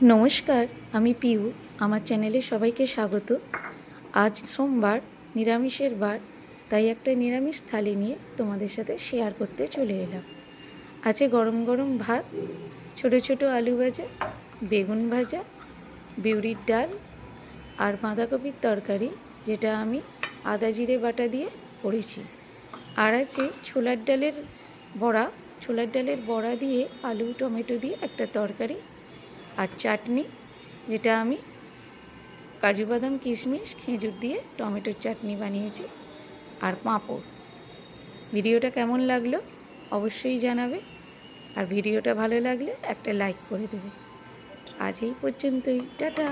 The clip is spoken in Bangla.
নমস্কার, আমি পিউ। আমার চ্যানেলে সবাইকে স্বাগত। আজ সোমবার, নিরামিষের বার, তাই একটা নিরামিষ থালি নিয়ে তোমাদের সাথে শেয়ার করতে চলে এলাম। আছে গরম গরম ভাত, ছোটো ছোটো আলু ভাজা, বেগুন ভাজা, বিউলির ডাল আর বাঁধাকপির তরকারি, যেটা আমি আদা জিরে বাটা দিয়ে করেছি। আর আছে ছোলার ডালের বড়া দিয়ে আলু টমেটো দিয়ে একটা তরকারি, আর চাটনি, যেটা আমি কাজু বাদাম কিশমিশ খেজুর দিয়ে টমেটোর চাটনি বানিয়েছি, আর পাঁপড়। ভিডিওটা কেমন লাগলো অবশ্যই জানাবে, আর ভিডিওটা ভালো লাগলে একটা লাইক করে দেবে। আজ এই পর্যন্তই, টাটা।